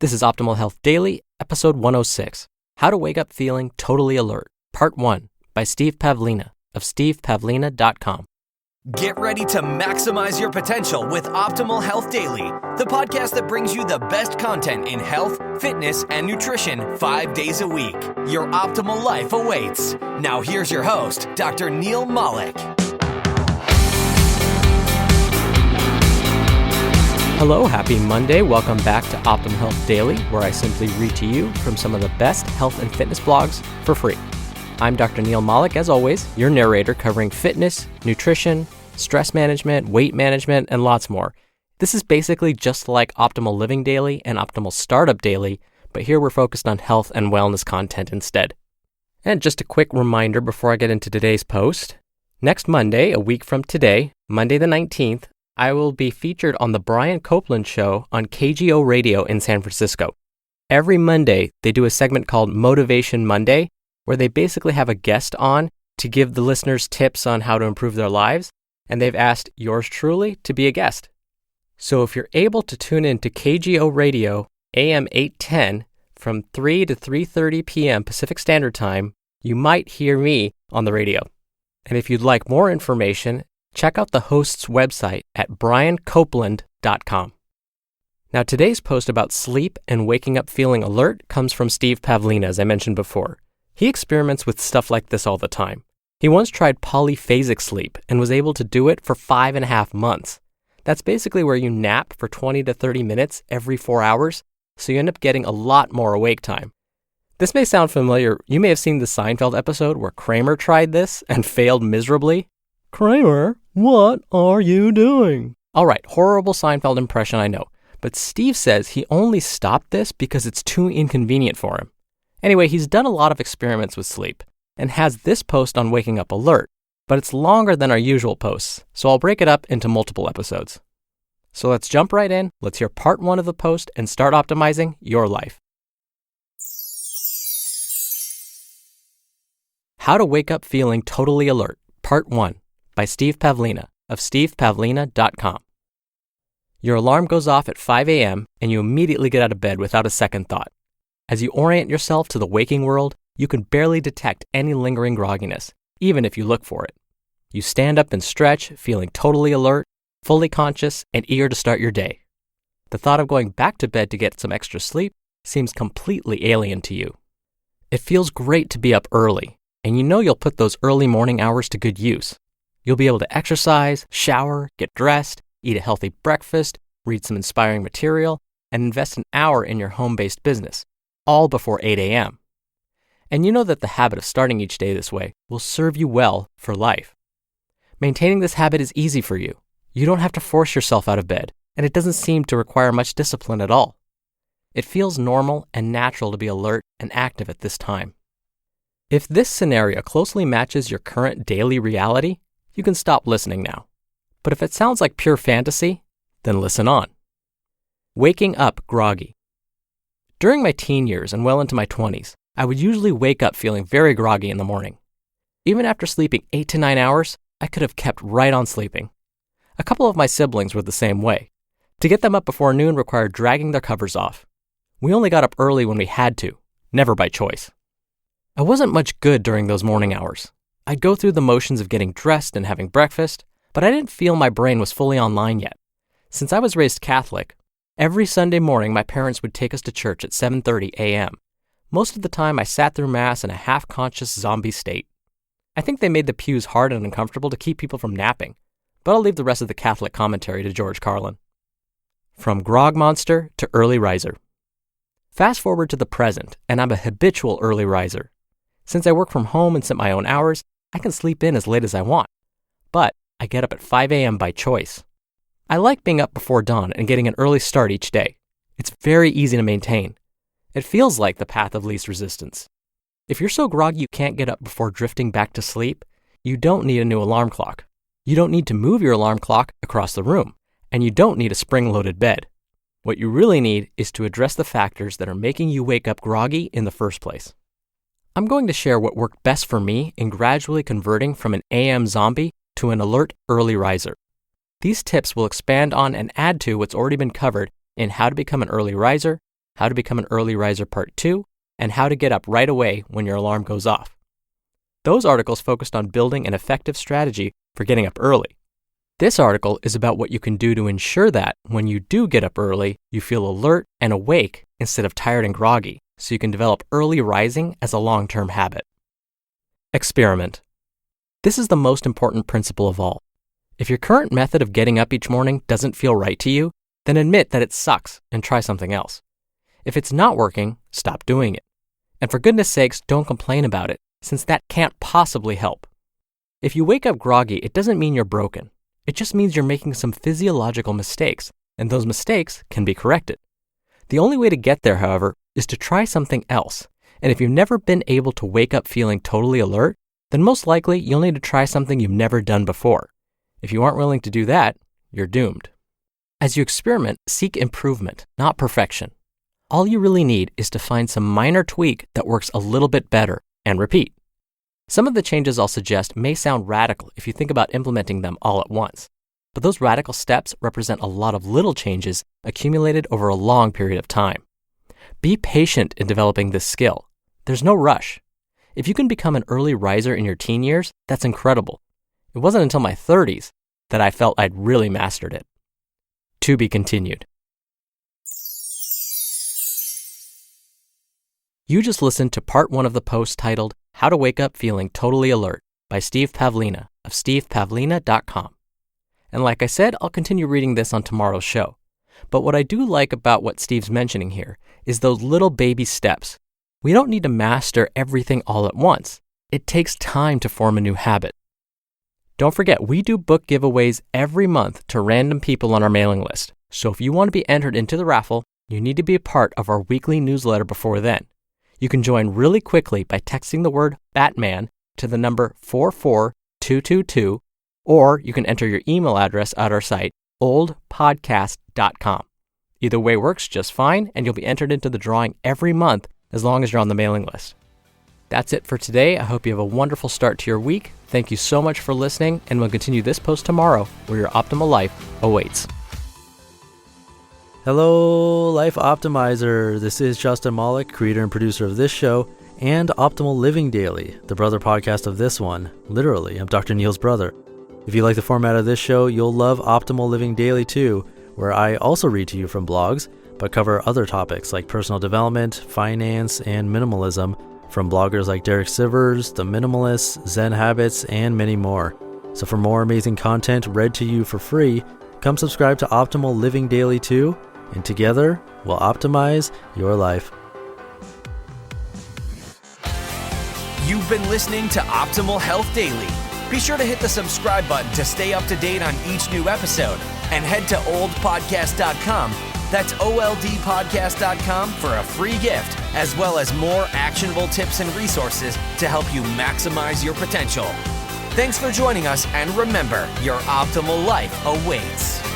This is Optimal Health Daily, episode 106, How to Wake Up Feeling Totally Alert, Part 1, by Steve Pavlina of stevepavlina.com. Get ready to maximize your potential with Optimal Health Daily, the podcast that brings you the best content in health, fitness, and nutrition 5 days a week. Your optimal life awaits. Now here's your host, Dr. Neil Malik. Hello, happy Monday. Welcome back to Optimal Health Daily, where I simply read to you from some of the best health and fitness blogs for free. I'm Dr. Neil Malik, as always, your narrator covering fitness, nutrition, stress management, weight management, and lots more. This is basically just like Optimal Living Daily and Optimal Startup Daily, but here we're focused on health and wellness content instead. And just a quick reminder before I get into today's post. Next Monday, a week from today, Monday the 19th, I will be featured on the Brian Copeland Show on KGO Radio in San Francisco. Every Monday, they do a segment called Motivation Monday, where they basically have a guest on to give the listeners tips on how to improve their lives, and they've asked yours truly to be a guest. So if you're able to tune in to KGO Radio, AM 810, from 3 to 3:30 p.m. Pacific Standard Time, you might hear me on the radio. And if you'd like more information, check out the host's website at briancopeland.com. Now, today's post about sleep and waking up feeling alert comes from Steve Pavlina, as I mentioned before. He experiments with stuff like this all the time. He once tried polyphasic sleep and was able to do it for 5.5 months. That's basically where you nap for 20 to 30 minutes every 4 hours, so you end up getting a lot more awake time. This may sound familiar. You may have seen the Seinfeld episode where Kramer tried this and failed miserably. Kramer, what are you doing? All right, horrible Seinfeld impression, I know. But Steve says he only stopped this because it's too inconvenient for him. Anyway, he's done a lot of experiments with sleep and has this post on waking up alert, but it's longer than our usual posts, so I'll break it up into multiple episodes. So let's jump right in. Let's hear part 1 of the post and start optimizing your life. How to Wake Up Feeling Totally Alert, Part 1. By Steve Pavlina of stevepavlina.com. Your alarm goes off at 5 a.m. and you immediately get out of bed without a second thought. As you orient yourself to the waking world, you can barely detect any lingering grogginess, even if you look for it. You stand up and stretch, feeling totally alert, fully conscious, and eager to start your day. The thought of going back to bed to get some extra sleep seems completely alien to you. It feels great to be up early, and you know you'll put those early morning hours to good use. You'll be able to exercise, shower, get dressed, eat a healthy breakfast, read some inspiring material, and invest an hour in your home-based business, all before 8 a.m. And you know that the habit of starting each day this way will serve you well for life. Maintaining this habit is easy for you. You don't have to force yourself out of bed, and it doesn't seem to require much discipline at all. It feels normal and natural to be alert and active at this time. If this scenario closely matches your current daily reality, you can stop listening now. But if it sounds like pure fantasy, then listen on. Waking up groggy. During my teen years and well into my 20s, I would usually wake up feeling very groggy in the morning. Even after sleeping 8 to 9 hours, I could have kept right on sleeping. A couple of my siblings were the same way. To get them up before noon required dragging their covers off. We only got up early when we had to, never by choice. I wasn't much good during those morning hours. I'd go through the motions of getting dressed and having breakfast, but I didn't feel my brain was fully online yet. Since I was raised Catholic, every Sunday morning my parents would take us to church at 7:30 a.m. Most of the time I sat through Mass in a half-conscious zombie state. I think they made the pews hard and uncomfortable to keep people from napping, but I'll leave the rest of the Catholic commentary to George Carlin. From grog monster to early riser. Fast forward to the present, and I'm a habitual early riser. Since I work from home and set my own hours, I can sleep in as late as I want. But I get up at 5 a.m. by choice. I like being up before dawn and getting an early start each day. It's very easy to maintain. It feels like the path of least resistance. If you're so groggy you can't get up before drifting back to sleep, you don't need a new alarm clock. You don't need to move your alarm clock across the room. And you don't need a spring-loaded bed. What you really need is to address the factors that are making you wake up groggy in the first place. I'm going to share what worked best for me in gradually converting from an AM zombie to an alert early riser. These tips will expand on and add to what's already been covered in How to Become an Early Riser How to Become an Early Riser Part 2, and How to Get Up Right Away When Your Alarm Goes Off. Those articles focused on building an effective strategy for getting up early. This article is about what you can do to ensure that when you do get up early, you feel alert and awake instead of tired and groggy, so you can develop early rising as a long-term habit. Experiment. This is the most important principle of all. If your current method of getting up each morning doesn't feel right to you, then admit that it sucks and try something else. If it's not working, stop doing it. And for goodness sakes, don't complain about it, since that can't possibly help. If you wake up groggy, it doesn't mean you're broken. It just means you're making some physiological mistakes, and those mistakes can be corrected. The only way to get there, however, is to try something else. And if you've never been able to wake up feeling totally alert, then most likely you'll need to try something you've never done before. If you aren't willing to do that, you're doomed. As you experiment, seek improvement, not perfection. All you really need is to find some minor tweak that works a little bit better, and repeat. Some of the changes I'll suggest may sound radical if you think about implementing them all at once, but those radical steps represent a lot of little changes accumulated over a long period of time. Be patient in developing this skill. There's no rush. If you can become an early riser in your teen years, that's incredible. It wasn't until my 30s that I felt I'd really mastered it. To be continued. You just listened to part 1 of the post titled, How to Wake Up Feeling Totally Alert by Steve Pavlina of stevepavlina.com. And like I said, I'll continue reading this on tomorrow's show. But what I do like about what Steve's mentioning here is those little baby steps. We don't need to master everything all at once. It takes time to form a new habit. Don't forget, we do book giveaways every month to random people on our mailing list. So if you want to be entered into the raffle, you need to be a part of our weekly newsletter before then. You can join really quickly by texting the word Batman to the number 44222, or you can enter your email address at our site, oldpodcast.com. Either way works just fine, and you'll be entered into the drawing every month as long as you're on the mailing list. That's it for today. I hope you have a wonderful start to your week. Thank you so much for listening, and we'll continue this post tomorrow where your optimal life awaits. Hello, Life Optimizer. This is Justin Malik, creator and producer of this show and Optimal Living Daily, the brother podcast of this one. Literally, I'm Dr. Neil's brother. If you like the format of this show, you'll love Optimal Living Daily too, where I also read to you from blogs, but cover other topics like personal development, finance, and minimalism from bloggers like Derek Sivers, The Minimalists, Zen Habits, and many more. So for more amazing content read to you for free, come subscribe to Optimal Living Daily too, and together we'll optimize your life. You've been listening to Optimal Health Daily. Be sure to hit the subscribe button to stay up to date on each new episode, and head to oldpodcast.com. That's oldpodcast.com for a free gift, as well as more actionable tips and resources to help you maximize your potential. Thanks for joining us, and remember, your optimal life awaits.